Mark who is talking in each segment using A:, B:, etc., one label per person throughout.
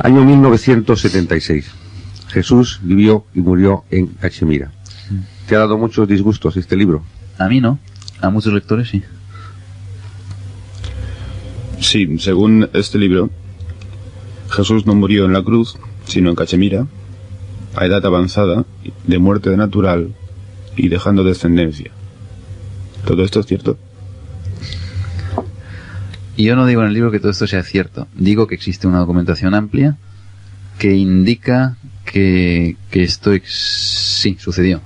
A: Año 1976. Jesús vivió y murió en Cachemira. ¿Te ha dado muchos disgustos este libro?
B: A mí no, a muchos lectores sí.
C: Sí, según este libro, Jesús no murió en la cruz, sino en Cachemira, a edad avanzada, de muerte natural y dejando descendencia. ¿Todo esto es cierto?
B: Y yo no digo en el libro que todo esto sea cierto. Digo que existe una documentación amplia que indica que esto sí sucedió.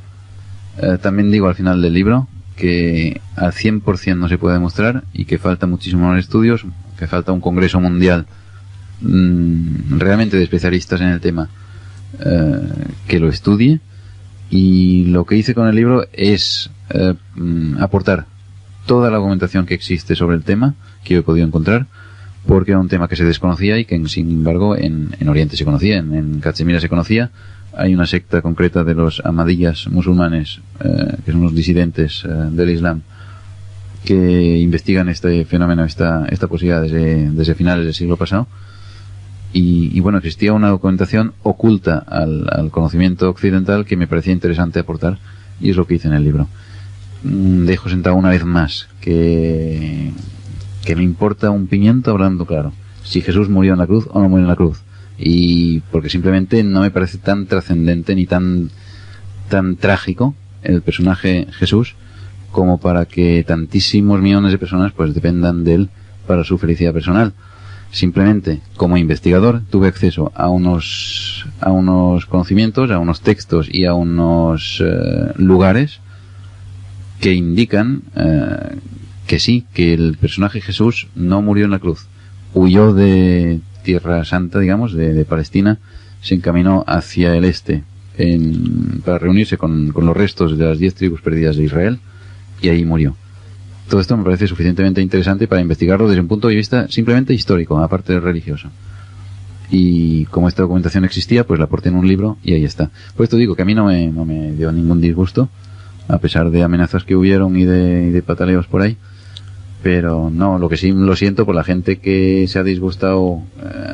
B: También digo al final del libro que al 100% no se puede demostrar y que falta muchísimos más estudios, que falta un congreso mundial realmente de especialistas en el tema que lo estudie. Y lo que hice con el libro es aportar toda la documentación que existe sobre el tema que yo he podido encontrar, porque era un tema que se desconocía y que sin embargo en Oriente se conocía, en Cachemira se conocía. Hay una secta concreta de los Ahmadiyas musulmanes, que son los disidentes del Islam, que investigan este fenómeno, esta posibilidad desde finales del siglo pasado. Y bueno, existía una documentación oculta al conocimiento occidental que me parecía interesante aportar, y es lo que hice en el libro. Dejo sentado una vez más que me importa un pimiento hablando claro si Jesús murió en la cruz o no murió en la cruz, y porque simplemente no me parece tan trascendente ni tan trágico el personaje Jesús como para que tantísimos millones de personas pues dependan de él para su felicidad personal. Simplemente, como investigador, tuve acceso a unos conocimientos, a unos textos y a unos lugares que indican que sí, que el personaje Jesús no murió en la cruz. Huyó de Tierra Santa, digamos, de Palestina, se encaminó hacia el este para reunirse con los restos de las 10 tribus perdidas de Israel, y ahí murió. Todo esto me parece suficientemente interesante para investigarlo desde un punto de vista simplemente histórico, aparte del religioso. Y como esta documentación existía, pues la aporté en un libro y ahí está. Por esto digo que a mí no me dio ningún disgusto, a pesar de amenazas que hubieron y de pataleos por ahí. Pero no, lo que sí lo siento por la gente que se ha disgustado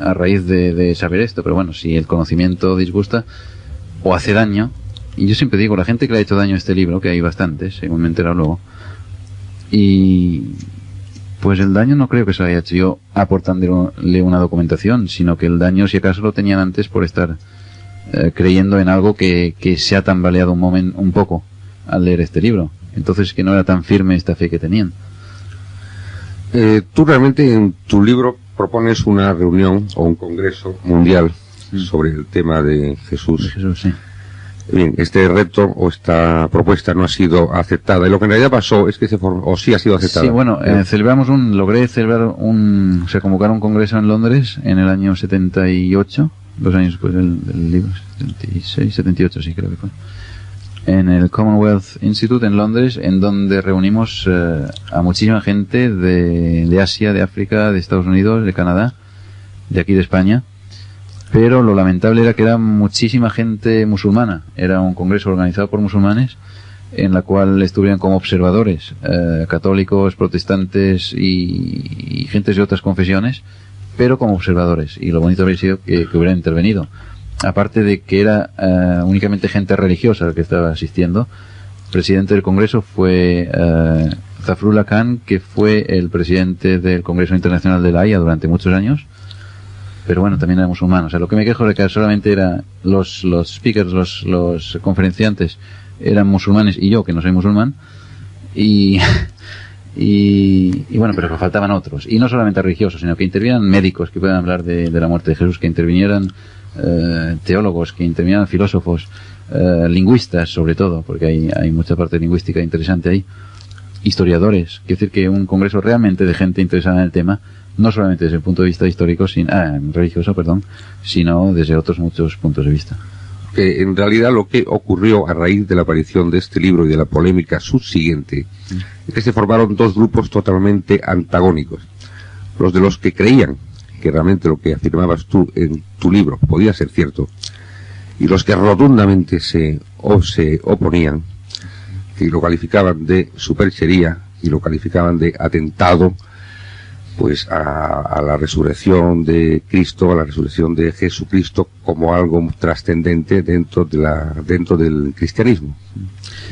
B: a raíz de saber esto. Pero bueno, si el conocimiento disgusta o hace daño, y yo siempre digo, la gente que le ha hecho daño a este libro, que hay bastantes, según me he enterado luego, y pues el daño no creo que se lo haya hecho yo aportándole una documentación, sino que el daño si acaso lo tenían antes por estar creyendo en algo que se ha tambaleado un poco al leer este libro. Entonces que no era tan firme esta fe que tenían.
A: Tú realmente en tu libro propones una reunión o un congreso mundial sobre el tema de Jesús.
B: De Jesús, sí.
A: Bien, este reto o esta propuesta no ha sido aceptada, y lo que en realidad pasó es que o sí ha sido aceptada.
B: Sí, bueno, logré celebrar se convocar un congreso en Londres en el año 78, 2 años después del libro, 76, 78 sí creo que fue, en el Commonwealth Institute en Londres, en donde reunimos a muchísima gente de Asia, de África, de Estados Unidos, de Canadá, de aquí de España. Pero lo lamentable era que era muchísima gente musulmana. Era un congreso organizado por musulmanes, en la cual estuvieron como observadores católicos, protestantes y gentes de otras confesiones, pero como observadores. Y lo bonito habría sido que hubieran intervenido. Aparte de que era únicamente gente religiosa la que estaba asistiendo. El presidente del congreso fue Zafrullah Khan, que fue el presidente del Congreso Internacional de la Haya durante muchos años. Pero bueno, también era musulmán. O sea, lo que me quejo es que solamente era los speakers, los conferenciantes eran musulmanes, y yo, que no soy musulmán, y bueno, pero que faltaban otros. Y no solamente religiosos, sino que intervinieran médicos que puedan hablar de la muerte de Jesús, que intervinieran teólogos, que intervinieran filósofos, lingüistas sobre todo, porque hay mucha parte lingüística interesante ahí, historiadores. Quiero decir que un congreso realmente de gente interesada en el tema, no solamente desde el punto de vista histórico, religioso, sino desde otros muchos puntos de vista.
A: Que en realidad lo que ocurrió a raíz de la aparición de este libro y de la polémica subsiguiente es que se formaron dos grupos totalmente antagónicos. Los de los que creían que realmente lo que afirmabas tú en tu libro podía ser cierto, y los que rotundamente se oponían, y lo calificaban de superchería y lo calificaban de atentado pues a la resurrección de Cristo, a la resurrección de Jesucristo como algo trascendente dentro del cristianismo.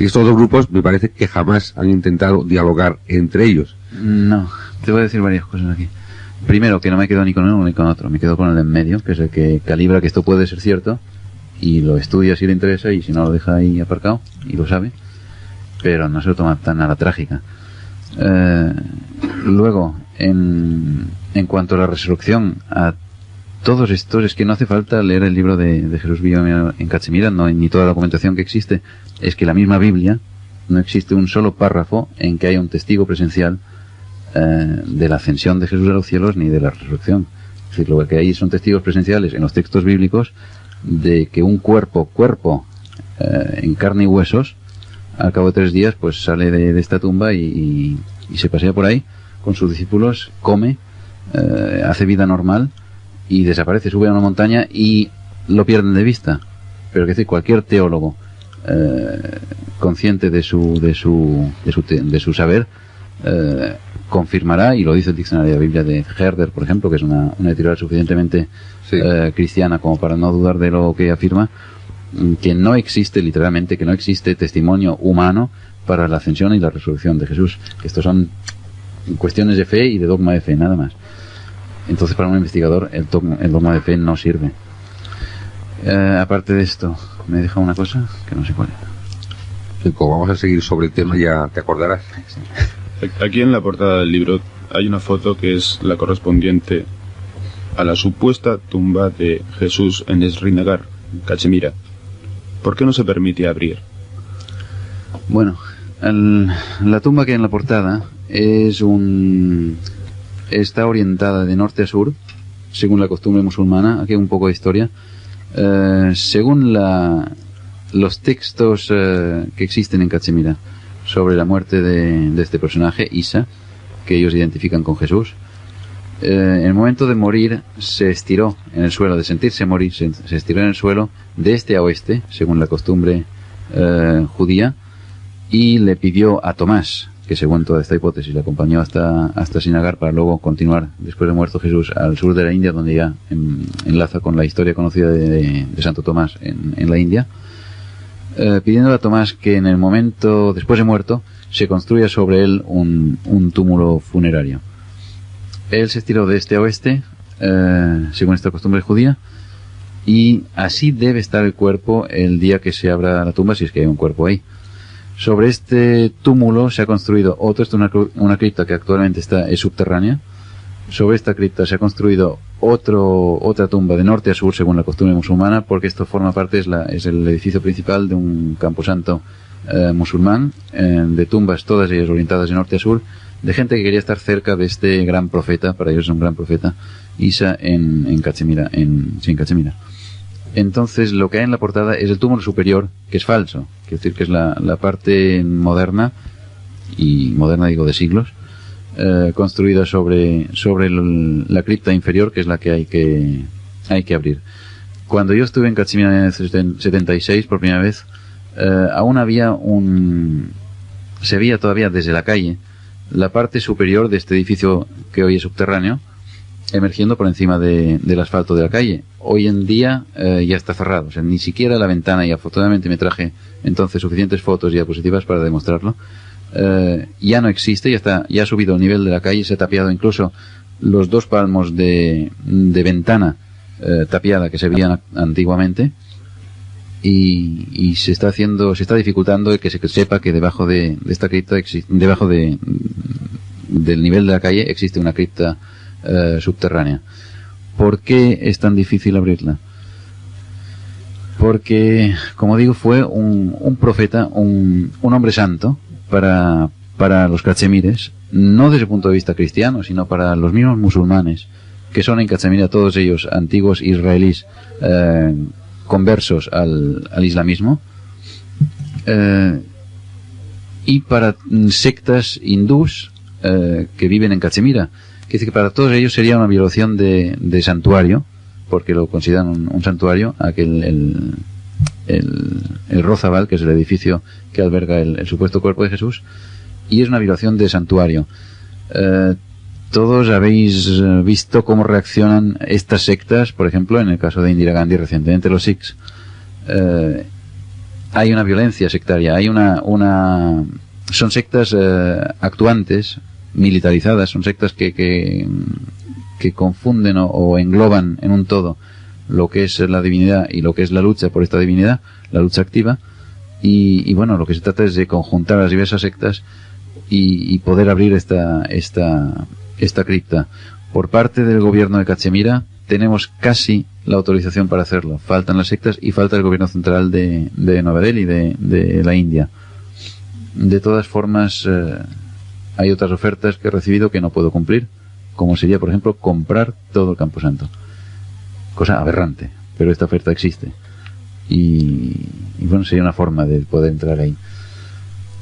A: Y estos dos grupos me parece que jamás han intentado dialogar entre ellos.
B: No, te voy a decir varias cosas aquí. Primero, que no me quedo ni con uno ni con otro, me quedo con el de en medio, que es el que calibra que esto puede ser cierto y lo estudia si le interesa, y si no lo deja ahí aparcado y lo sabe, pero no se lo toma tan a la trágica. Luego, en cuanto a la resurrección, a todos estos, es que no hace falta leer el libro de Jesús vivo en Cachemira, no, ni toda la documentación que existe. Es que la misma Biblia no existe un solo párrafo en que haya un testigo presencial de la ascensión de Jesús a los cielos ni de la resurrección. Es decir, lo que hay son testigos presenciales en los textos bíblicos de que un cuerpo en carne y huesos, al cabo de 3 días, pues sale de esta tumba y se pasea por ahí con sus discípulos, come, hace vida normal y desaparece, sube a una montaña y lo pierden de vista. Pero que decir, cualquier teólogo consciente de su saber confirmará, y lo dice el diccionario de la Biblia de Herder, por ejemplo, que es una editorial suficientemente cristiana como para no dudar de lo que afirma, que no existe, literalmente, que no existe testimonio humano para la ascensión y la resurrección de Jesús. Que estos son cuestiones de fe y de dogma de fe, nada más. Entonces, para un investigador, el dogma de fe no sirve. Aparte de esto, me deja una cosa que no sé cuál es.
A: Como vamos a seguir sobre el tema, ya te acordarás.
C: Aquí en la portada del libro hay una foto que es la correspondiente a la supuesta tumba de Jesús en Srinagar, Cachemira. ¿Por qué no se permite abrir?
B: Bueno, la tumba que hay en la portada está orientada de norte a sur, según la costumbre musulmana. Aquí hay un poco de historia. Según los textos que existen en Cachemira sobre la muerte de este personaje, Isa, que ellos identifican con Jesús, en el momento de morir se estiró en el suelo, de sentirse morir, se estiró en el suelo de este a oeste, según la costumbre judía, y le pidió a Tomás, que según toda esta hipótesis le acompañó hasta Srinagar para luego continuar, después de muerto Jesús, al sur de la India, donde ya enlaza con la historia conocida de Santo Tomás en la India, pidiéndole a Tomás que en el momento después de muerto se construya sobre él un túmulo funerario. Él se estiró de este a oeste, según esta costumbre judía, y así debe estar el cuerpo el día que se abra la tumba, si es que hay un cuerpo ahí. Sobre este túmulo se ha construido otro, esto es una cripta que actualmente es subterránea. Sobre esta cripta se ha construido otra tumba de norte a sur, según la costumbre musulmana, porque esto forma parte, es el edificio principal de un camposanto musulmán, de tumbas todas ellas orientadas de norte a sur, de gente que quería estar cerca de este gran profeta, para ellos es un gran profeta, Isa, en Cachemira, en Cachemira. Entonces lo que hay en la portada es el túmulo superior, que es falso, quiero decir que es la parte moderna, y moderna digo de siglos, construida sobre la cripta inferior, que es la que hay que abrir. Cuando yo estuve en Cachemira en el 76 por primera vez, aún se veía todavía desde la calle la parte superior de este edificio que hoy es subterráneo, emergiendo por encima del asfalto de la calle. Hoy en día ya está cerrado, o sea, ni siquiera la ventana, y afortunadamente me traje entonces suficientes fotos y diapositivas para demostrarlo, ya no existe, ya ha subido el nivel de la calle, se ha tapiado incluso los 2 palmos de ventana tapiada que se veían antiguamente, y se está dificultando que se sepa que debajo de esta cripta, debajo del nivel de la calle, existe una cripta subterránea. ¿Por qué es tan difícil abrirla? Porque, como digo, fue un profeta, un hombre santo para los cachemires, no desde el punto de vista cristiano, sino para los mismos musulmanes, que son en Cachemira todos ellos antiguos israelíes conversos al islamismo, y para sectas hindús que viven en Cachemira. Que dice que para todos ellos sería una violación de santuario, porque lo consideran un santuario, el Rozabal, que es el edificio que alberga el supuesto cuerpo de Jesús, y es una violación de santuario. Todos habéis visto cómo reaccionan estas sectas, por ejemplo, en el caso de Indira Gandhi recientemente, los Sikhs. Hay una violencia sectaria, hay son sectas actuantes, militarizadas, son sectas que confunden o engloban en un todo lo que es la divinidad y lo que es la lucha por esta divinidad, la lucha activa, y bueno, lo que se trata es de conjuntar las diversas sectas y poder abrir esta cripta. Por parte del gobierno de Cachemira tenemos casi la autorización para hacerlo. Faltan las sectas y falta el gobierno central de Nueva Delhi, de la India. De todas formas, hay otras ofertas que he recibido que no puedo cumplir, como sería, por ejemplo, comprar todo el Camposanto. Cosa aberrante, pero esta oferta existe. Y bueno, sería una forma de poder entrar ahí.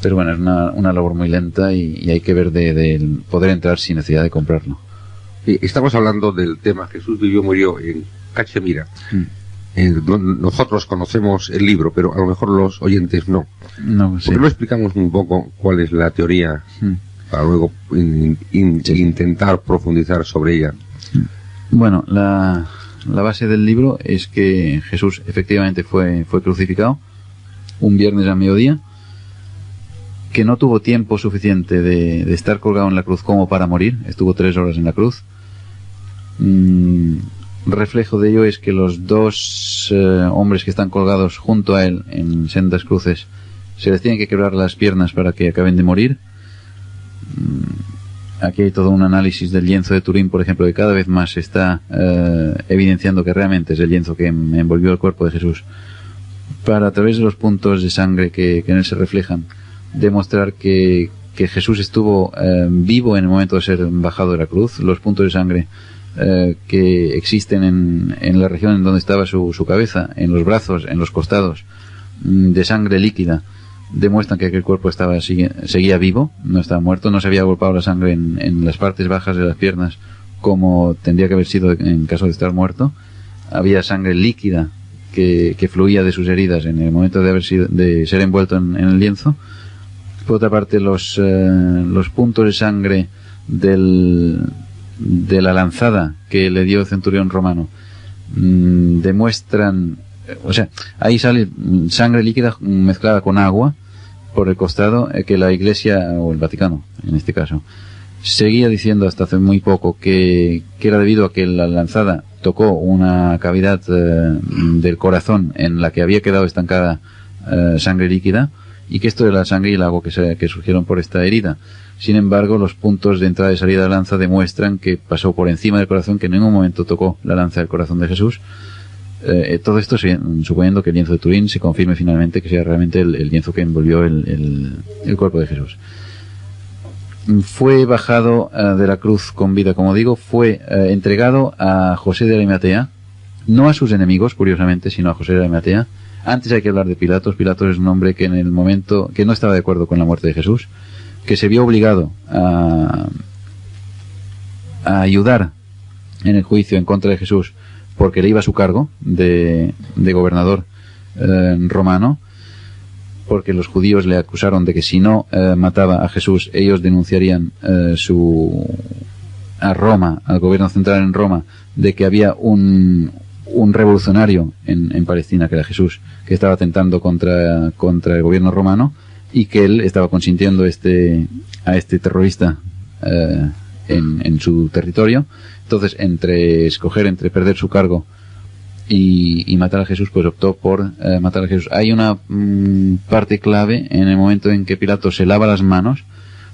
B: Pero bueno, es una labor muy lenta y hay que ver de poder entrar sin necesidad de comprarlo.
A: Estamos hablando del tema Jesús vivió, murió en Cachemira. Nosotros conocemos el libro, pero a lo mejor los oyentes no.
B: No, sí.
A: ¿Por qué no explicamos un poco cuál es la teoría para luego intentar profundizar sobre ella?
B: Bueno, la base del libro es que Jesús efectivamente fue crucificado un viernes a mediodía, que no tuvo tiempo suficiente de estar colgado en la cruz como para morir, estuvo 3 horas en la cruz. Reflejo de ello es que los dos hombres que están colgados junto a él en sendas cruces se les tienen que quebrar las piernas para que acaben de morir. Aquí hay todo un análisis del lienzo de Turín, por ejemplo, que cada vez más está evidenciando que realmente es el lienzo que envolvió el cuerpo de Jesús, para, a través de los puntos de sangre que en él se reflejan, demostrar que Jesús estuvo vivo en el momento de ser bajado de la cruz. Los puntos de sangre que existen en la región en donde estaba su cabeza, en los brazos, en los costados, de sangre líquida, demuestran que aquel cuerpo seguía vivo, no estaba muerto, no se había agolpado la sangre en las partes bajas de las piernas como tendría que haber sido en caso de estar muerto. Había sangre líquida que fluía de sus heridas en el momento de ser envuelto en el lienzo. Por otra parte, los puntos de sangre de la lanzada que le dio el centurión romano demuestran, o sea, ahí sale sangre líquida mezclada con agua por el costado, que la Iglesia, o el Vaticano en este caso, seguía diciendo hasta hace muy poco que era debido a que la lanzada tocó una cavidad del corazón en la que había quedado estancada sangre líquida, y que esto de la sangre y el agua que surgieron por esta herida. Sin embargo, los puntos de entrada y salida de la lanza demuestran que pasó por encima del corazón, que en ningún momento tocó la lanza del corazón de Jesús. Todo esto suponiendo que el lienzo de Turín se confirme finalmente que sea realmente el lienzo que envolvió el cuerpo de Jesús. Fue bajado de la cruz con vida, como digo, fue entregado a José de Arimatea, no a sus enemigos, curiosamente, sino a José de Arimatea. Antes hay que hablar de Pilatos. Pilatos es un hombre que en el momento que no estaba de acuerdo con la muerte de Jesús, que se vio obligado a ayudar en el juicio en contra de Jesús porque le iba a su cargo de gobernador romano, porque los judíos le acusaron de que si no mataba a Jesús, ellos denunciarían a Roma, al gobierno central en Roma, de que había un revolucionario en Palestina, que era Jesús, que estaba atentando contra el gobierno romano, y que él estaba consintiendo a este terrorista en su territorio. Entonces, entre perder su cargo y matar a Jesús, pues optó por matar a Jesús. Hay una parte clave en el momento en que Pilato se lava las manos,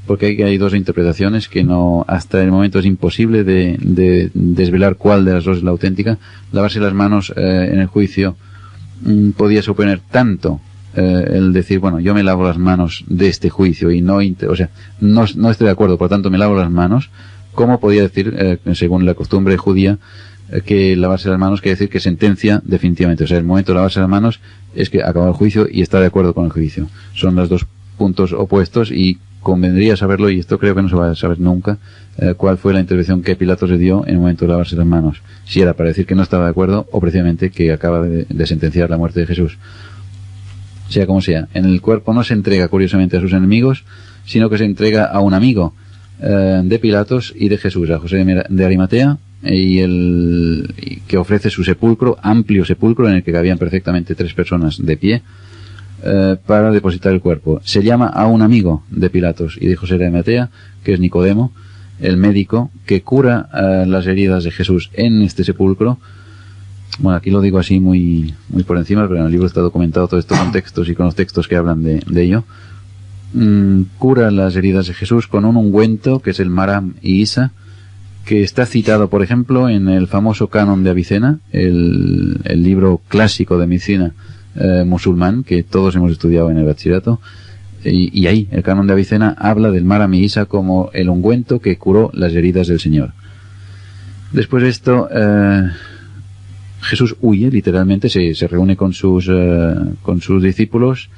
B: porque hay dos interpretaciones que no, hasta el momento es imposible de desvelar cuál de las dos es la auténtica. Lavarse las manos en el juicio podía suponer tanto el decir, bueno, yo me lavo las manos de este juicio y no estoy de acuerdo, por tanto me lavo las manos, como podía decir, según la costumbre judía, que lavarse las manos quiere decir que sentencia definitivamente. O sea, el momento de lavarse las manos es que acabó el juicio y está de acuerdo con el juicio. Son los dos puntos opuestos y convendría saberlo, y esto creo que no se va a saber nunca, cuál fue la intervención que Pilatos le dio en el momento de lavarse las manos. Si era para decir que no estaba de acuerdo o precisamente que acaba de sentenciar la muerte de Jesús. Sea como sea, en el cuerpo no se entrega curiosamente a sus enemigos, sino que se entrega a un amigo. de Pilatos y de Jesús, a José de Arimatea, y que ofrece su sepulcro, amplio sepulcro en el que cabían perfectamente 3 personas de pie, para depositar el cuerpo. Se llama a un amigo de Pilatos y de José de Arimatea, que es Nicodemo, el médico que cura las heridas de Jesús en este sepulcro. Bueno, aquí lo digo así muy por encima, pero en el libro está documentado todos estos contextos y con los textos que hablan de ello. Cura las heridas de Jesús con un ungüento que es el Maram y Isa, que está citado, por ejemplo, en el famoso Canon de Avicena, el libro clásico de medicina musulmán que todos hemos estudiado en el bachillerato, y ahí el Canon de Avicena habla del Maram y Isa como el ungüento que curó las heridas del Señor. Después de esto, Jesús huye, literalmente, se reúne con sus discípulos,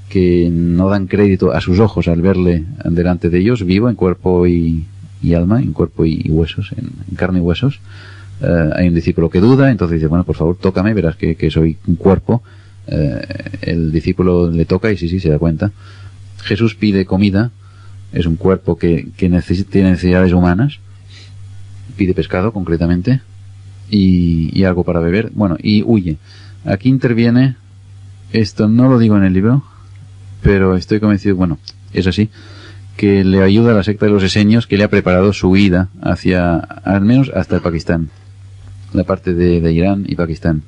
B: que no dan crédito a sus ojos al verle delante de ellos, vivo en cuerpo y alma, en cuerpo y huesos, en carne y huesos. Hay un discípulo que duda, entonces dice, bueno, por favor, tócame, verás que soy un cuerpo. El discípulo le toca y sí, se da cuenta. Jesús pide comida, es un cuerpo que tiene necesidades humanas, pide pescado concretamente, y algo para beber, bueno, y huye. Aquí interviene, esto no lo digo en el libro, pero estoy convencido, bueno, es así, que le ayuda a la secta de los esenios, que le ha preparado su huida hacia, al menos hasta el Pakistán, la parte de Irán y Pakistán.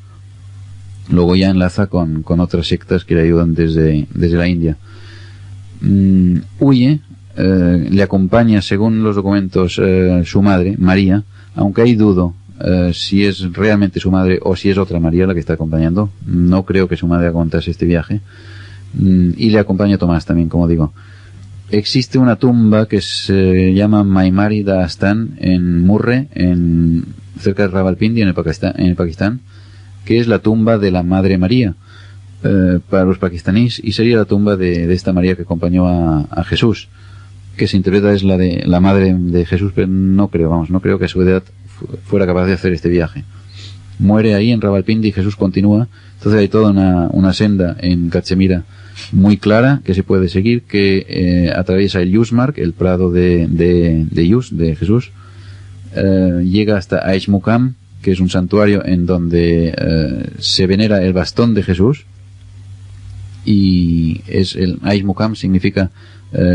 B: Luego ya enlaza con otras sectas que le ayudan desde la India. Huye, le acompaña, según los documentos, su madre, María, aunque hay dudo si es realmente su madre o si es otra María la que está acompañando. No creo que su madre acontase este viaje. Y le acompaña Tomás también, como digo. Existe una tumba que se llama Maimari Da Astan en Murre, cerca de Rawalpindi, en el Pakistán, que es la tumba de la Madre María para los pakistaníes, y sería la tumba de esta María que acompañó a Jesús, que se interpreta es la de la Madre de Jesús, pero no creo que a su edad fuera capaz de hacer este viaje. Muere ahí en Rawalpindi y Jesús continúa. Entonces hay toda una senda en Cachemira muy clara que se puede seguir, que atraviesa el Yusmark, el prado de Jesús, llega hasta Aish Muqam, que es un santuario en donde se venera el bastón de Jesús, y el Aish Muqam significa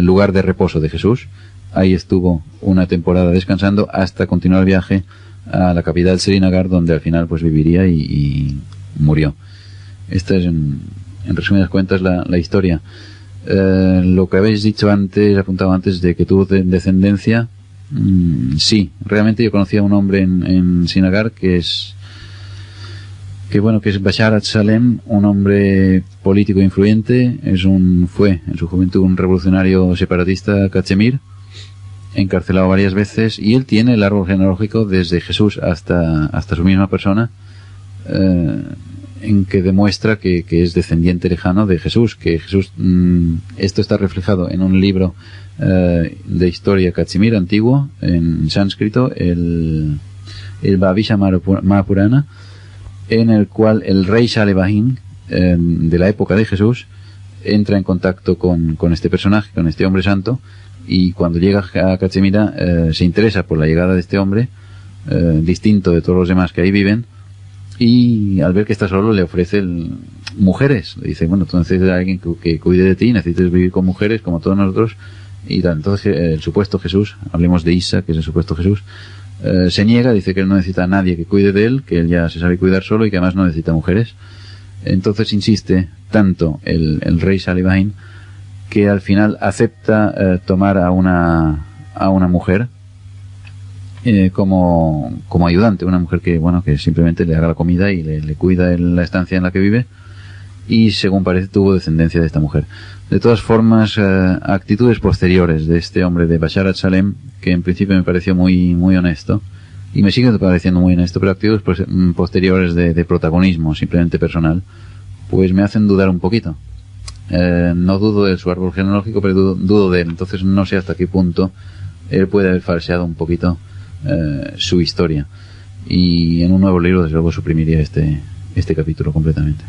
B: lugar de reposo de Jesús. Ahí estuvo una temporada descansando hasta continuar el viaje a la capital Srinagar, donde al final pues viviría y murió. Esta es en resumidas cuentas la historia. Lo que habéis dicho antes, apuntado antes, de que tuvo descendencia, sí, realmente yo conocía a un hombre en Srinagar que es Bashar al-Salem, un hombre político influyente, fue en su juventud un revolucionario separatista cachemir, encarcelado varias veces, y él tiene el árbol genealógico desde Jesús hasta su misma persona, en que demuestra que es descendiente lejano de Jesús, que Jesús, esto está reflejado en un libro de historia cachemir antiguo, en sánscrito, el Bhavishya Mahapurana, en el cual el rey Shalevahin de la época de Jesús entra en contacto con este personaje, con este hombre santo, y cuando llega a Cachemira se interesa por la llegada de este hombre, distinto de todos los demás que ahí viven, y al ver que está solo le ofrece mujeres. Le dice, bueno, tú necesitas a alguien que cuide de ti, necesitas vivir con mujeres como todos nosotros, y tal. Entonces el supuesto Jesús, hablemos de Isa, que es el supuesto Jesús, se niega, dice que él no necesita a nadie que cuide de él, que él ya se sabe cuidar solo y que además no necesita mujeres. Entonces insiste tanto el rey Shalevahin, que al final acepta tomar a una mujer como ayudante, una mujer que simplemente le haga la comida y le cuida la estancia en la que vive, y según parece tuvo descendencia de esta mujer. De todas formas, actitudes posteriores de este hombre de Bashar al-Salem, que en principio me pareció muy honesto, y me sigue pareciendo muy honesto, pero actitudes posteriores de protagonismo simplemente personal, pues me hacen dudar un poquito. No dudo de su árbol genealógico, pero dudo de él. Entonces no sé hasta qué punto él puede haber falseado un poquito su historia, y en un nuevo libro desde luego suprimiría este capítulo completamente,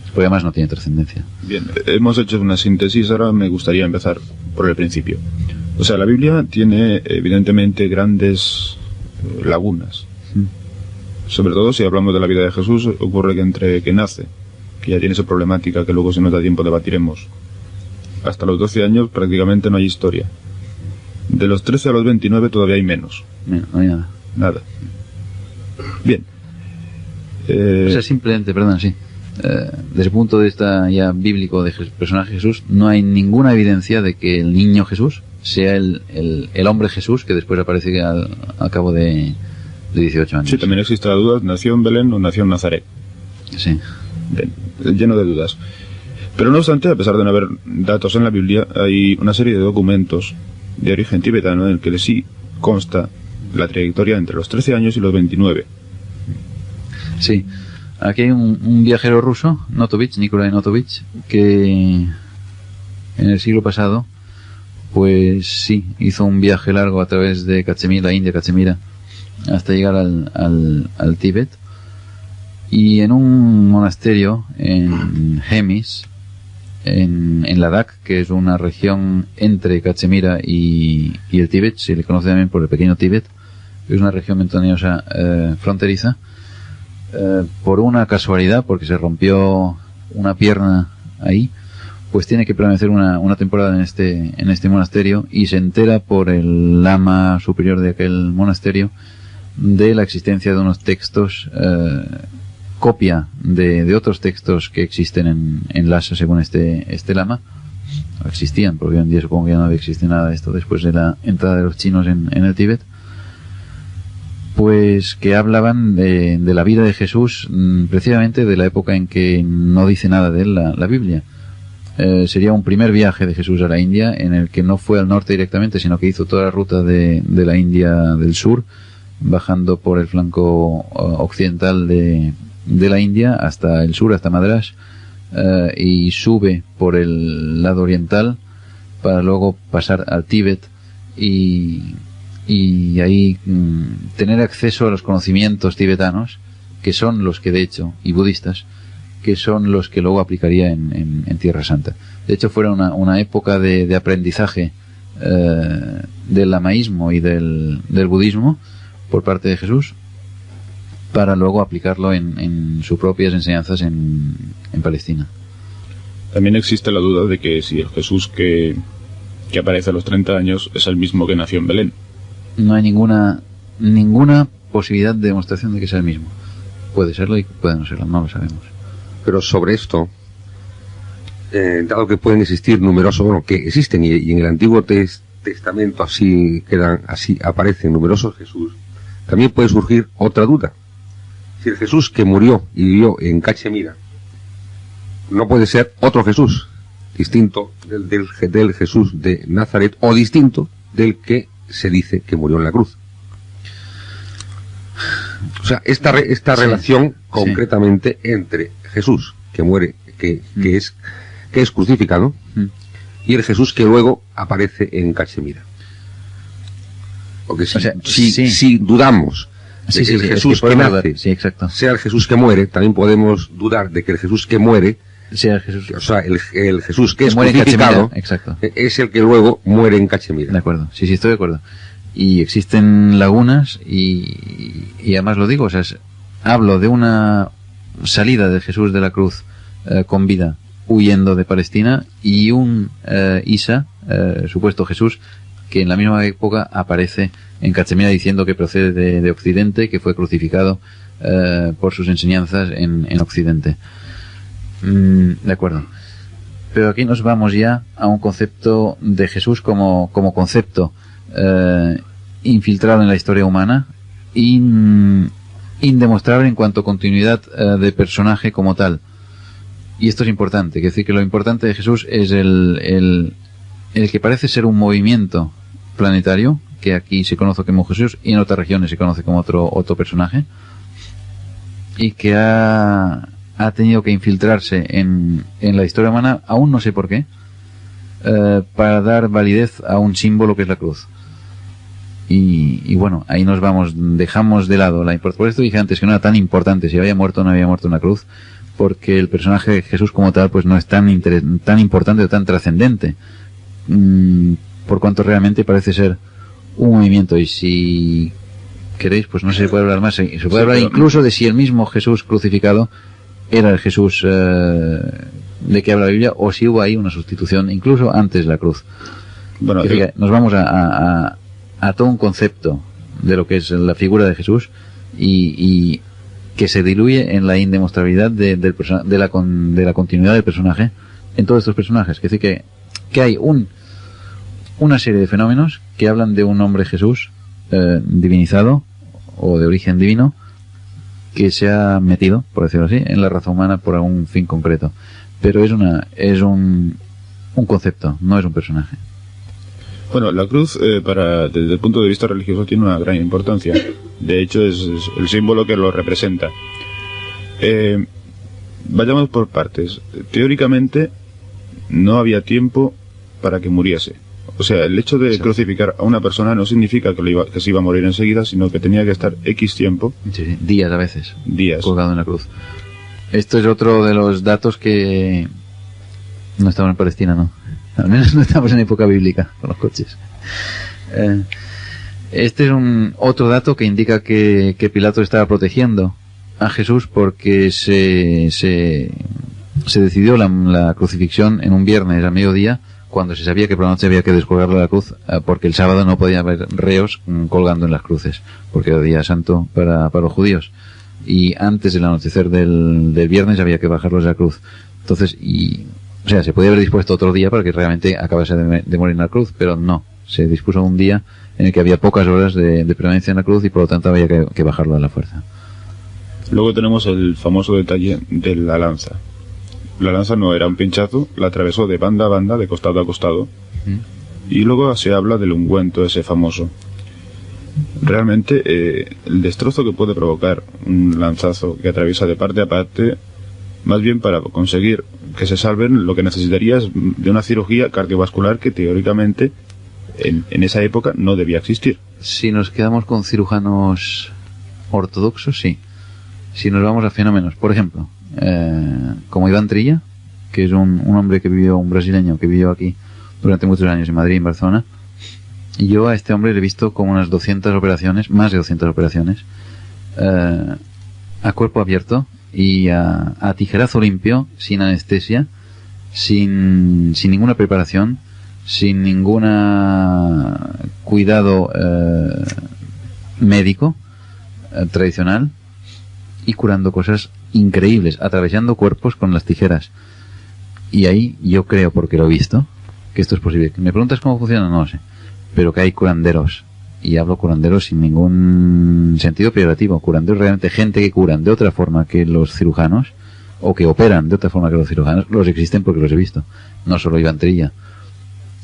B: porque además no tiene trascendencia.
C: Bien, hemos hecho una síntesis. Ahora me gustaría empezar por el principio. O sea, la Biblia tiene evidentemente grandes lagunas. Sobre todo si hablamos de la vida de Jesús, ocurre que entre que nace, que ya tiene esa problemática que luego si nos da tiempo debatiremos, hasta los 12 años prácticamente no hay historia. De los 13 a los 29 todavía hay menos.
B: No hay nada.
C: Nada. Bien.
B: O sea, simplemente, perdón, sí. Desde el punto de vista ya bíblico del personaje Jesús, no hay ninguna evidencia de que el niño Jesús sea el hombre Jesús que después aparece al cabo de 18 años.
C: Sí, también existe la duda, ¿nació en Belén o nació en Nazaret?
B: Sí.
C: Bien, lleno de dudas. Pero no obstante, a pesar de no haber datos en la Biblia, hay una serie de documentos de origen tibetano en el que sí consta la trayectoria entre los 13 años y los 29.
B: Sí. Aquí hay un viajero ruso, Notovich, Nikolai Notovich, que en el siglo pasado, pues sí, hizo un viaje largo a través de Cachemira, India, Cachemira, hasta llegar al Tíbet, y en un monasterio en Hemis, en Ladakh, que es una región entre Cachemira y el Tíbet, se le conoce también por el pequeño Tíbet, es una región montañosa fronteriza. Por una casualidad, porque se rompió una pierna ahí, pues tiene que permanecer una temporada en este monasterio, y se entera por el lama superior de aquel monasterio de la existencia de unos textos, copia de otros textos que existen en Lhasa según este lama, o existían, porque hoy en día supongo que ya no existe nada de esto después de la entrada de los chinos en el Tíbet, pues que hablaban de la vida de Jesús, precisamente de la época en que no dice nada de él la Biblia. Sería un primer viaje de Jesús a la India, en el que no fue al norte directamente, sino que hizo toda la ruta de la India del sur, bajando por el flanco occidental de la India hasta el sur, hasta Madras, y sube por el lado oriental para luego pasar al Tíbet y ahí tener acceso a los conocimientos tibetanos, que son los que de hecho, y budistas, que son los que luego aplicaría en Tierra Santa. De hecho fuera una época de aprendizaje del lamaísmo y del budismo por parte de Jesús, para luego aplicarlo en sus propias enseñanzas en Palestina.
C: También existe la duda de que si el Jesús que aparece a los 30 años es el mismo que nació en Belén.
B: No hay ninguna posibilidad de demostración de que sea el mismo. Puede serlo y puede no serlo, no lo sabemos.
A: Pero sobre esto, dado que pueden existir numerosos, bueno, que existen y en el Antiguo Testamento así aparecen numerosos Jesús, también puede surgir otra duda. Si el Jesús que murió y vivió en Cachemira no puede ser otro Jesús, distinto del Jesús de Nazaret, o distinto del que se dice que murió en la cruz. O sea, esta relación concretamente entre Jesús que muere, que es crucificado, y el Jesús que luego aparece en Cachemira. Porque si dudamos de que el Jesús que nace sea el Jesús que muere, también podemos dudar de que el Jesús que muere sea el Jesús, o sea, el Jesús que es crucificado es el que luego muere en Cachemira.
B: De acuerdo, sí, estoy de acuerdo. Y existen lagunas y además lo digo, o sea, hablo de una salida de Jesús de la cruz con vida huyendo de Palestina, y un Isa, supuesto Jesús, que en la misma época aparece en Cachemira diciendo que procede de Occidente, que fue crucificado por sus enseñanzas en Occidente. De acuerdo. Pero aquí nos vamos ya a un concepto de Jesús como concepto infiltrado en la historia humana, indemostrable en cuanto a continuidad de personaje como tal. Y esto es importante, es decir, que lo importante de Jesús es el que parece ser un movimiento planetario, que aquí se conoce como Jesús y en otras regiones se conoce como otro personaje, y que ha tenido que infiltrarse en la historia humana, aún no sé por qué, para dar validez a un símbolo que es la cruz. Y bueno, ahí nos vamos, dejamos de lado la importancia. Por esto dije antes que no era tan importante si había muerto o no había muerto en la cruz, porque el personaje de Jesús como tal pues no es tan importante o tan trascendente. por cuanto realmente parece ser un movimiento. Y si queréis, pues no se puede hablar más. Se puede hablar incluso de si el mismo Jesús crucificado era el Jesús de que habla la Biblia, o si hubo ahí una sustitución incluso antes de la cruz. Bueno, nos vamos a todo un concepto de lo que es la figura de Jesús y que se diluye en la indemostrabilidad de la continuidad del personaje en todos estos personajes. Es decir, que hay una serie de fenómenos que hablan de un hombre Jesús divinizado o de origen divino, que se ha metido, por decirlo así, en la raza humana por algún fin concreto. Pero es un concepto, no es un personaje.
C: Bueno, la cruz, desde el punto de vista religioso, tiene una gran importancia. De hecho, es el símbolo que lo representa. Vayamos por partes. Teóricamente, no había tiempo para que muriese. O sea, el hecho de crucificar a una persona no significa que se iba a morir enseguida, sino que tenía que estar X tiempo.
B: Sí, días a veces.
C: Días.
B: Colgado en la cruz. Esto es otro de los datos que... No estamos en Palestina, ¿no? Al menos no estamos en época bíblica con los coches. Este es otro dato que indica que Pilato estaba protegiendo a Jesús, porque se decidió la crucifixión en un viernes a mediodía, cuando se sabía que por la noche había que descolgarlo de la cruz, porque el sábado no podía haber reos colgando en las cruces, porque era día santo para los judíos, y antes del anochecer del viernes había que bajarlos de la cruz. Entonces, o sea, se podía haber dispuesto otro día para que realmente acabase de morir en la cruz, pero no, se dispuso un día en el que había pocas horas de permanencia en la cruz y por lo tanto había que bajarlo a la fuerza.
C: Luego tenemos el famoso detalle de la lanza. La lanza no era un pinchazo, la atravesó de banda a banda, de costado a costado. Y luego se habla del ungüento ese famoso. Realmente el destrozo que puede provocar un lanzazo que atraviesa de parte a parte, más bien para conseguir que se salven, lo que necesitaría es de una cirugía cardiovascular que teóricamente en esa época no debía existir.
B: Si nos quedamos con cirujanos ortodoxos, sí. Si nos vamos a fenómenos, por ejemplo, como Iván Trilla, que es un hombre un brasileño que vivió aquí durante muchos años en Madrid, en Barcelona, y yo a este hombre le he visto como unas 200 operaciones, más de 200 operaciones, a cuerpo abierto y a tijerazo limpio, sin anestesia, sin ninguna preparación, sin ningún cuidado médico tradicional, y curando cosas increíbles, atravesando cuerpos con las tijeras. Y ahí yo creo, porque lo he visto, que esto es posible. ¿Me preguntas cómo funciona? No lo sé. Pero que hay curanderos, y hablo curanderos sin ningún sentido peyorativo, curanderos realmente, gente que curan de otra forma que los cirujanos, o que operan de otra forma que los cirujanos, los existen porque los he visto, no solo Iván Trilla.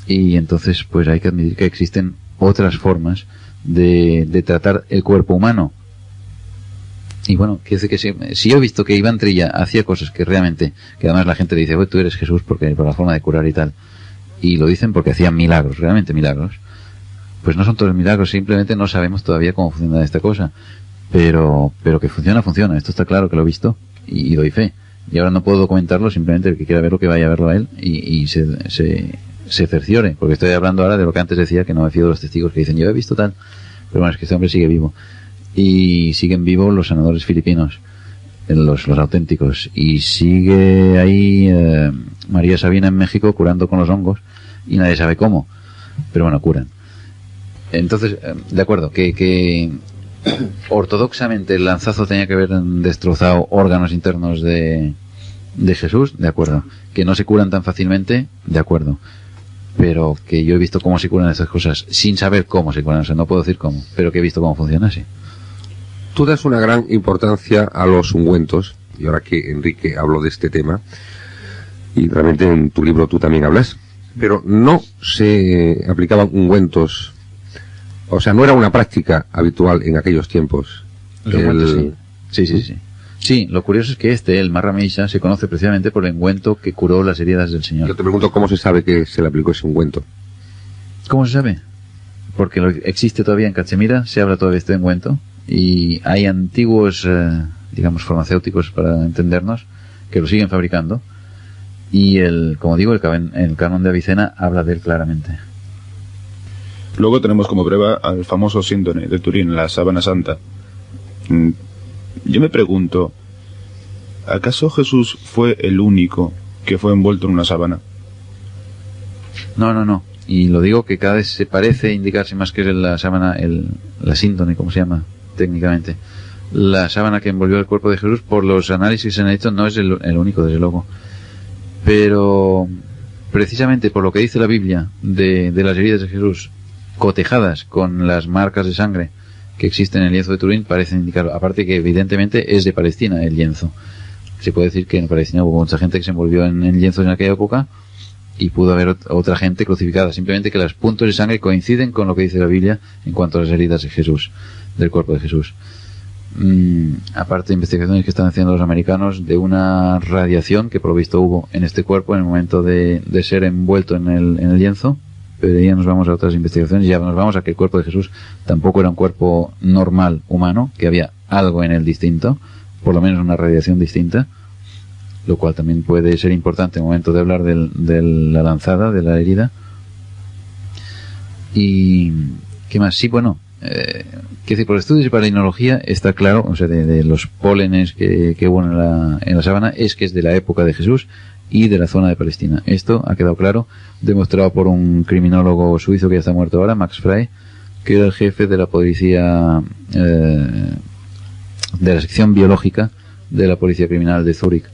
B: Y entonces pues hay que admitir que existen otras formas de tratar el cuerpo humano. Y bueno, quiero decir que si yo he visto que Iván Trilla hacía cosas que realmente, que además la gente le dice, tú eres Jesús porque por la forma de curar y tal, y lo dicen porque hacían milagros, realmente milagros, pues no son todos milagros, simplemente no sabemos todavía cómo funciona esta cosa, pero que funciona, esto está claro que lo he visto y doy fe, y ahora no puedo documentarlo, simplemente el que quiera verlo que vaya a verlo a él y se cerciore, porque estoy hablando ahora de lo que antes decía, que no me fío de los testigos que dicen yo he visto tal, pero bueno, es que este hombre sigue vivo. Y siguen vivos los sanadores filipinos, los auténticos, y sigue ahí María Sabina en México curando con los hongos y nadie sabe cómo, pero bueno, curan. Entonces, de acuerdo, que ortodoxamente el lanzazo tenía que haber destrozado órganos internos de Jesús, de acuerdo. Que no se curan tan fácilmente, de acuerdo. Pero que yo he visto cómo se curan estas cosas sin saber cómo se curan, o sea, no puedo decir cómo, pero que he visto cómo funciona así.
A: Tú das una gran importancia a los ungüentos, y ahora que Enrique habló de este tema, y realmente en tu libro tú también hablas, pero no se aplicaban ungüentos, o sea, no era una práctica habitual en aquellos tiempos.
B: Los ungüentos, sí. Sí, lo curioso es que el Marra Meisha, se conoce precisamente por el ungüento que curó las heridas del Señor.
A: Yo te pregunto cómo se sabe que se le aplicó ese ungüento.
B: ¿Cómo se sabe? Porque existe todavía en Cachemira, se habla todavía de este ungüento, y hay antiguos, digamos, farmacéuticos, para entendernos, que lo siguen fabricando, y como digo, el canon de Avicena habla de él claramente.
C: Luego tenemos como prueba al famoso síndone de Turín, la sábana santa. Yo me pregunto, ¿acaso Jesús fue el único que fue envuelto en una sábana?
B: No. Y lo digo que cada vez se parece indicarse más que es la sábana, la síndone, como se llama técnicamente. La sábana que envolvió el cuerpo de Jesús, por los análisis que se han hecho, no es el único, desde luego. Pero precisamente por lo que dice la Biblia de las heridas de Jesús, cotejadas con las marcas de sangre que existen en el lienzo de Turín, parecen indicarlo. Aparte que evidentemente es de Palestina el lienzo. Se puede decir que en Palestina hubo mucha gente que se envolvió en lienzos en aquella época y pudo haber otra gente crucificada. Simplemente que los puntos de sangre coinciden con lo que dice la Biblia en cuanto a las heridas de Jesús, del cuerpo de Jesús. Aparte de investigaciones que están haciendo los americanos de una radiación que provisto hubo en este cuerpo en el momento de ser envuelto en el lienzo. Pero ya nos vamos a otras investigaciones, ya nos vamos a que el cuerpo de Jesús tampoco era un cuerpo normal humano, que había algo en él distinto, por lo menos una radiación distinta, lo cual también puede ser importante en el momento de hablar de la lanzada, de la herida. Y ¿qué más? Sí, bueno, quiero decir, por estudios y para la inología está claro, o sea, de los pólenes que hubo en la sábana, es que es de la época de Jesús y de la zona de Palestina. Esto ha quedado claro, demostrado por un criminólogo suizo que ya está muerto ahora, Max Frey, que era el jefe de la policía, de la sección biológica de la policía criminal de Zúrich.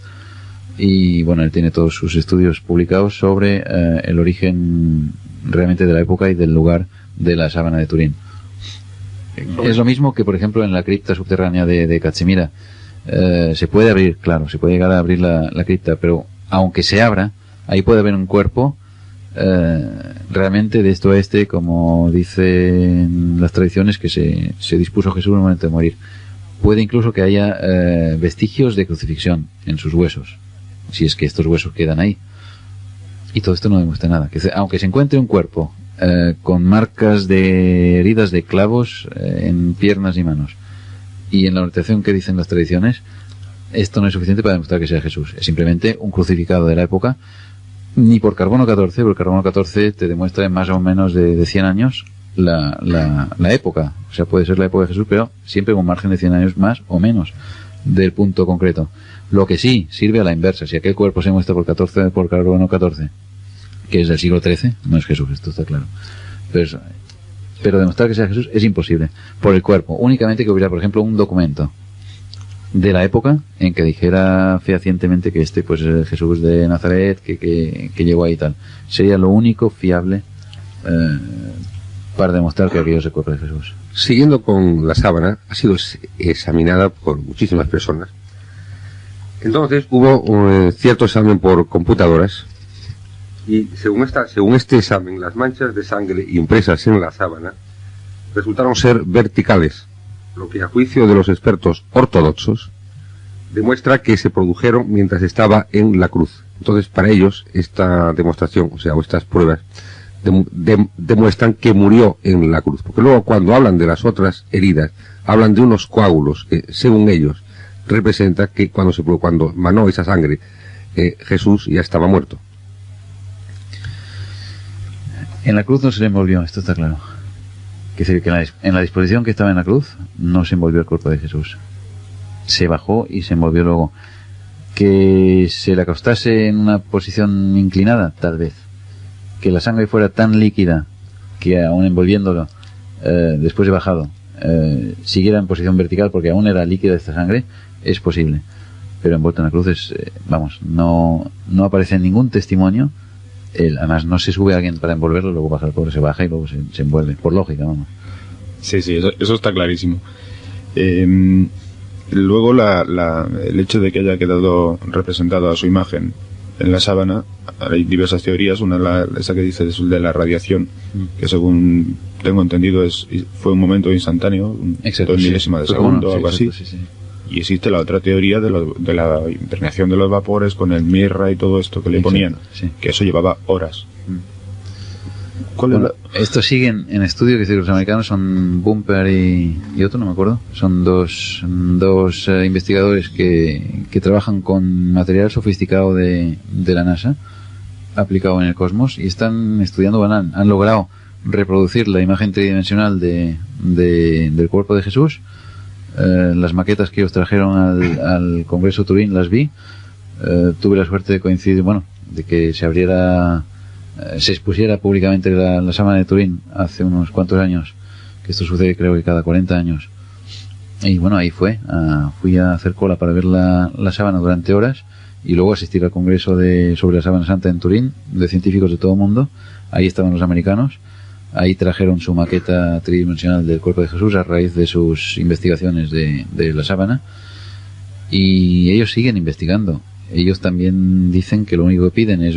B: Y bueno, él tiene todos sus estudios publicados sobre el origen realmente de la época y del lugar de la sábana de Turín. Es lo mismo que, por ejemplo, en la cripta subterránea de Cachemira. Se puede abrir, claro, se puede llegar a abrir la cripta, pero aunque se abra, ahí puede haber un cuerpo realmente de esto a este, como dicen las tradiciones, que se dispuso Jesús en el momento de morir. Puede incluso que haya vestigios de crucifixión en sus huesos, si es que estos huesos quedan ahí. Y todo esto no demuestra nada. Que aunque se encuentre un cuerpo con marcas de heridas de clavos en piernas y manos, y en la orientación que dicen las tradiciones, esto no es suficiente para demostrar que sea Jesús. Es simplemente un crucificado de la época, ni por carbono 14, porque el carbono 14 te demuestra en más o menos de 100 años la época. O sea, puede ser la época de Jesús, pero siempre con margen de 100 años más o menos del punto concreto. Lo que sí sirve a la inversa. Si aquel cuerpo se muestra por carbono 14, que es del siglo XIII, no es Jesús, esto está claro. Pero demostrar que sea Jesús es imposible por el cuerpo. Únicamente que hubiera, por ejemplo, un documento de la época en que dijera fehacientemente que este pues es el Jesús de Nazaret que llegó ahí y tal. Sería lo único fiable para demostrar que aquello es el cuerpo de Jesús.
A: Siguiendo con la sábana, ha sido examinada por muchísimas personas. Entonces hubo un cierto examen por computadoras y según este examen, las manchas de sangre impresas en la sábana resultaron ser verticales, lo que a juicio de los expertos ortodoxos demuestra que se produjeron mientras estaba en la cruz. Entonces, para ellos, esta demostración, o estas pruebas, demuestran que murió en la cruz. Porque luego, cuando hablan de las otras heridas, hablan de unos coágulos que, según ellos, representa que cuando manó esa sangre, Jesús ya estaba muerto.
B: En la cruz no se le envolvió, esto está claro. Quiere decir que en la disposición que estaba en la cruz no se envolvió el cuerpo de Jesús. Se bajó y se envolvió luego. Que se le acostase en una posición inclinada, tal vez. Que la sangre fuera tan líquida que aún envolviéndolo, después de bajado, siguiera en posición vertical porque aún era líquida esta sangre, es posible. Pero envuelto en la cruz no aparece ningún testimonio. Además no se sube a alguien para envolverlo, luego baja el pobre, se baja y luego se envuelve, por lógica, vamos.
C: Sí, eso está clarísimo. Luego el hecho de que haya quedado representado a su imagen en la sábana, hay diversas teorías. Una, esa que dice de la radiación, que según tengo entendido fue un momento instantáneo,
B: exacto,
C: 2 milésimas de segundo, algo así.
B: Sí.
C: Y existe la otra teoría de la impregnación de los vapores con el mirra y todo esto que le ponían, que eso llevaba horas.
B: Esto sigue en estudio, que los americanos son Bumper y otro, no me acuerdo. Son dos investigadores que trabajan con material sofisticado de la NASA aplicado en el cosmos y están estudiando, han logrado reproducir la imagen tridimensional del cuerpo de Jesús. Las maquetas que ellos trajeron al Congreso Turín las vi. Tuve la suerte de coincidir, de que se expusiera públicamente la sábana de Turín hace unos cuantos años, que esto sucede creo que cada 40 años. Y ahí fui a hacer cola para ver la sábana durante horas y luego asistir al Congreso sobre la Sábana Santa en Turín, de científicos de todo el mundo. Ahí estaban los americanos. Ahí trajeron su maqueta tridimensional del cuerpo de Jesús a raíz de sus investigaciones de la sábana, y ellos siguen investigando. Ellos también dicen que lo único que piden es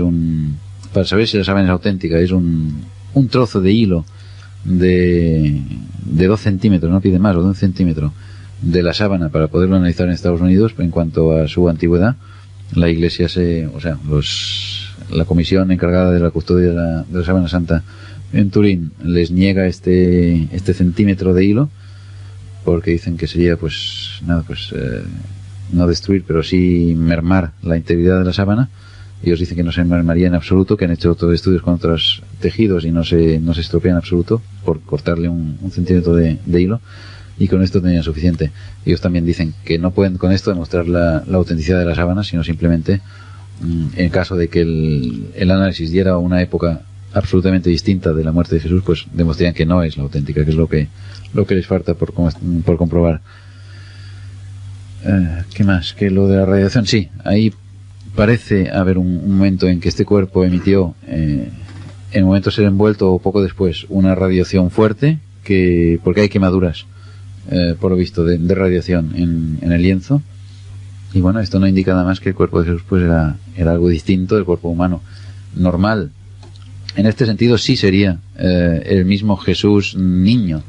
B: para saber si la sábana es auténtica, es un trozo de hilo de 2 centímetros, no piden más, o de 1 centímetro de la sábana para poderlo analizar en Estados Unidos. En cuanto a su antigüedad, la Iglesia la comisión encargada de la custodia de la Sábana Santa en Turín les niega este centímetro de hilo, porque dicen que sería no destruir, pero sí mermar la integridad de la sábana. Ellos dicen que no se mermaría en absoluto, que han hecho otros estudios con otros tejidos y no se estropea en absoluto por cortarle un centímetro de hilo, y con esto tenían suficiente. Ellos también dicen que no pueden con esto demostrar la autenticidad de la sábana, sino simplemente, en caso de que el análisis diera una época absolutamente distinta de la muerte de Jesús, pues demostrarían que no es la auténtica, que es lo que les falta por comprobar. ¿Qué más? Que lo de la radiación, sí, ahí parece haber un momento en que este cuerpo emitió, en el momento de ser envuelto o poco después, una radiación fuerte, porque hay quemaduras, por lo visto, de radiación en el lienzo. Y esto no indica nada más que el cuerpo de Jesús pues era algo distinto del cuerpo humano normal. En este sentido sí sería el mismo Jesús niño,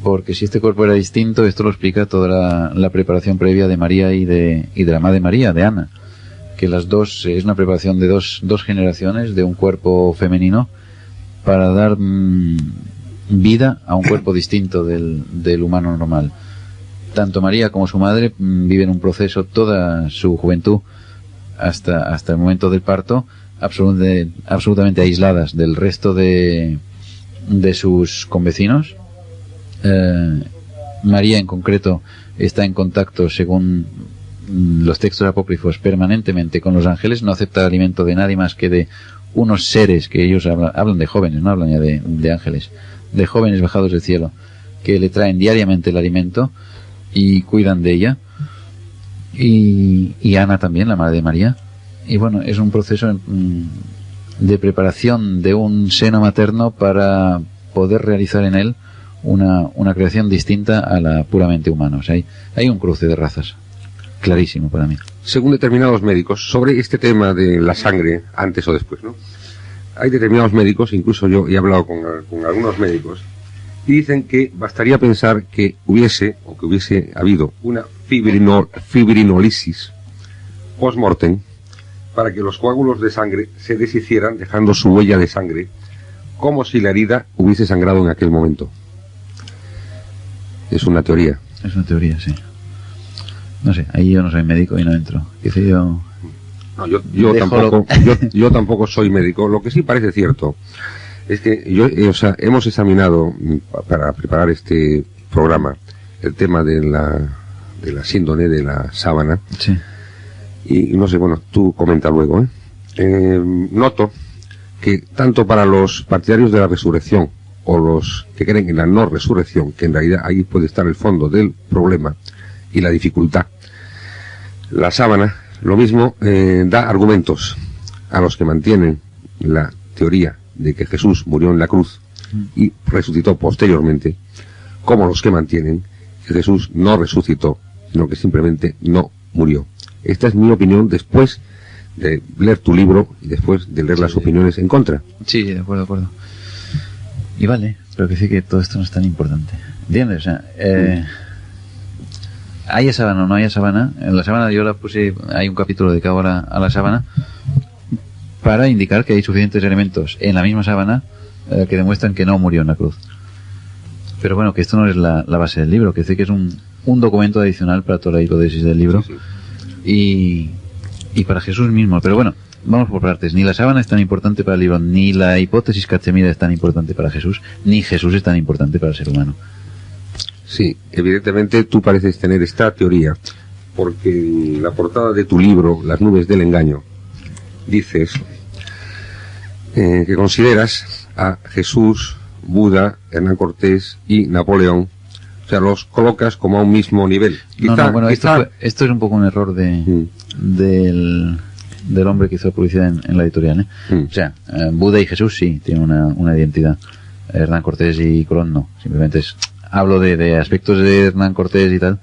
B: porque si este cuerpo era distinto, esto lo explica toda la preparación previa de María y de la madre María, de Ana, que las dos es una preparación de dos generaciones de un cuerpo femenino para dar vida a un cuerpo distinto del humano normal. Tanto María como su madre viven un proceso toda su juventud hasta el momento del parto absolutamente aisladas del resto de sus convecinos. María en concreto está en contacto, según los textos apócrifos, permanentemente con los ángeles. No acepta alimento de nadie más que de unos seres que ellos hablan de jóvenes, no hablan ya de ángeles, de jóvenes bajados del cielo, que le traen diariamente el alimento y cuidan de ella. Y Ana también, la madre de María. Y es un proceso de preparación de un seno materno para poder realizar en él una creación distinta a la puramente humana. O sea, hay un cruce de razas clarísimo para mí.
A: Según determinados médicos, sobre este tema de la sangre, antes o después, ¿no? Hay determinados médicos, incluso yo he hablado con algunos médicos, y dicen que bastaría pensar que hubiese habido una fibrinolisis post-mortem para que los coágulos de sangre se deshicieran, dejando su huella de sangre, como si la herida hubiese sangrado en aquel momento. Es una teoría.
B: Es una teoría, sí. No sé, ahí yo no soy médico y no entro.
A: No, yo tampoco soy médico. Lo que sí parece cierto es que hemos examinado, para preparar este programa, el tema de la síndrome de la sábana.
B: Sí.
A: Y no sé, tú comenta luego, noto que tanto para los partidarios de la resurrección o los que creen en la no resurrección, que en realidad ahí puede estar el fondo del problema y la dificultad, la sábana, lo mismo, da argumentos a los que mantienen la teoría de que Jesús murió en la cruz y resucitó posteriormente, como los que mantienen que Jesús no resucitó, sino que simplemente no murió. Esta es mi opinión después de leer tu libro y después de leer las opiniones en contra.
B: Sí, de acuerdo. Y vale, pero que sí que todo esto no es tan importante. ¿Entiendes? O sea, ¿haya sábana o no haya sábana? En la sábana yo la puse, hay un capítulo dedicado a la sábana para indicar que hay suficientes elementos en la misma sábana que demuestran que no murió en la cruz. Pero que esto no es la base del libro, que dice que es un documento adicional para toda la hipótesis del libro. Sí. Y para Jesús mismo. Pero vamos por partes. Ni la sábana es tan importante para el libro, ni la hipótesis Cachemira es tan importante para Jesús, ni Jesús es tan importante para el ser humano.
A: Sí, evidentemente tú pareces tener esta teoría, porque en la portada de tu libro, Las nubes del engaño, dices que consideras a Jesús, Buda, Hernán Cortés y Napoleón, o sea, los colocas como a un mismo nivel.
B: Bueno, esto es un poco un error del hombre que hizo la publicidad en la editorial, ¿eh? O sea, Buda y Jesús sí tienen una identidad. Hernán Cortés y Colón no. Simplemente hablo de aspectos de Hernán Cortés y tal,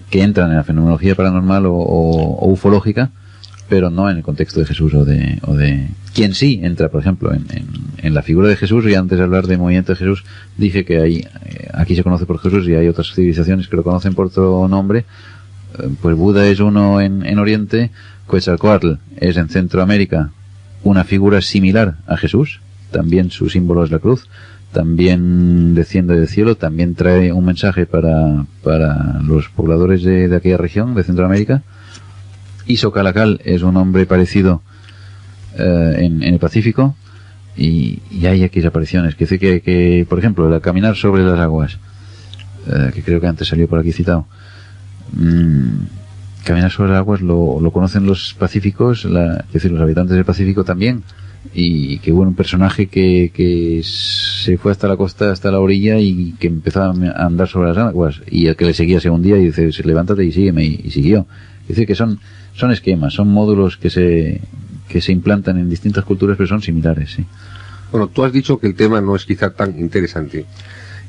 B: que entran en la fenomenología paranormal o ufológica, pero no en el contexto de Jesús o de quien sí entra, por ejemplo, en la figura de Jesús. Y antes de hablar de movimiento de Jesús, dije que hay, aquí se conoce por Jesús y hay otras civilizaciones que lo conocen por otro nombre. Pues Buda es uno en Oriente, Quetzalcóatl es en Centroamérica una figura similar a Jesús, también su símbolo es la cruz, también desciende del cielo, también trae un mensaje para los pobladores de aquella región de Centroamérica. Y Xocalacal es un hombre parecido en el Pacífico, y hay aquí apariciones que dice que por ejemplo, el caminar sobre las aguas, que creo que antes salió por aquí citado, caminar sobre las aguas lo conocen los pacíficos, es decir, los habitantes del Pacífico también, y que hubo un personaje que se fue hasta la costa, hasta la orilla, y que empezó a andar sobre las aguas, y el que le seguía se hundía y dice, levántate y sígueme, y siguió. Es decir, que son esquemas, son módulos que se implantan en distintas culturas, pero son similares, sí.
A: Bueno, tú has dicho que el tema no es quizá tan interesante,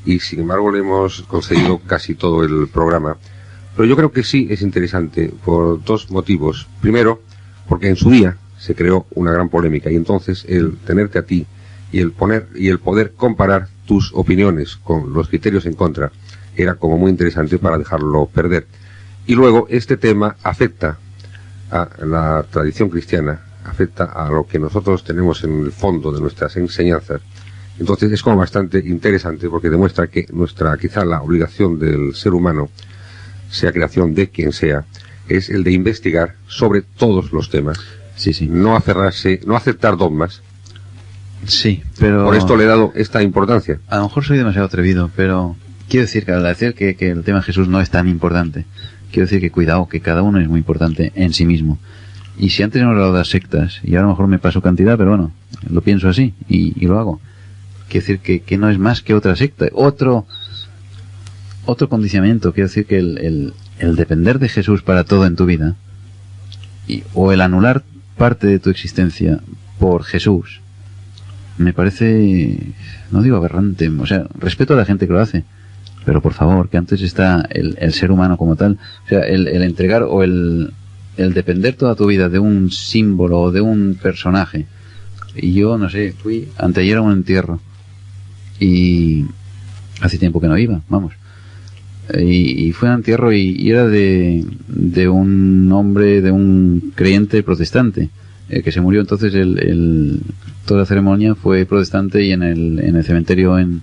A: y sin embargo le hemos concedido casi todo el programa, pero yo creo que sí es interesante por dos motivos. Primero, porque en su día se creó una gran polémica, y entonces el tenerte a ti y el poder comparar tus opiniones con los criterios en contra era como muy interesante para dejarlo perder. Y luego este tema afecta a la tradición cristiana, afecta a lo que nosotros tenemos en el fondo de nuestras enseñanzas. Entonces es como bastante interesante, porque demuestra que quizá la obligación del ser humano, sea creación de quien sea, es el de investigar sobre todos los temas.
B: Sí.
A: No aferrarse, no aceptar dogmas.
B: Sí, pero
A: por esto le he dado esta importancia.
B: A lo mejor soy demasiado atrevido, pero quiero decir que al decir que el tema de Jesús no es tan importante, quiero decir que cuidado, que cada uno es muy importante en sí mismo. Y si antes hemos hablado de las sectas, y ahora a lo mejor me paso cantidad, pero bueno, lo pienso así y lo hago. Quiero decir que no es más que otra secta, otro condicionamiento. Quiero decir que el depender de Jesús para todo en tu vida, o el anular parte de tu existencia por Jesús, me parece, no digo aberrante, o sea, respeto a la gente que lo hace, pero por favor, que antes está el ser humano como tal. O sea, el entregar o el depender toda tu vida de un símbolo o de un personaje. Y yo, no sé, fui anteayer a un entierro, y hace tiempo que no iba, vamos, y fue a un entierro y era de un hombre, de un creyente protestante, que se murió. Entonces toda la ceremonia fue protestante, y en el cementerio en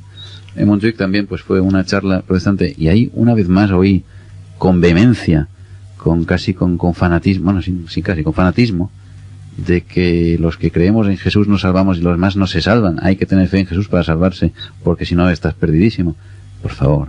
B: Montjuic también pues fue una charla protestante, y ahí una vez más oí con vehemencia, casi con fanatismo, bueno, sí, casi con fanatismo, de que los que creemos en Jesús nos salvamos y los demás no se salvan. Hay que tener fe en Jesús para salvarse, porque si no estás perdidísimo. Por favor,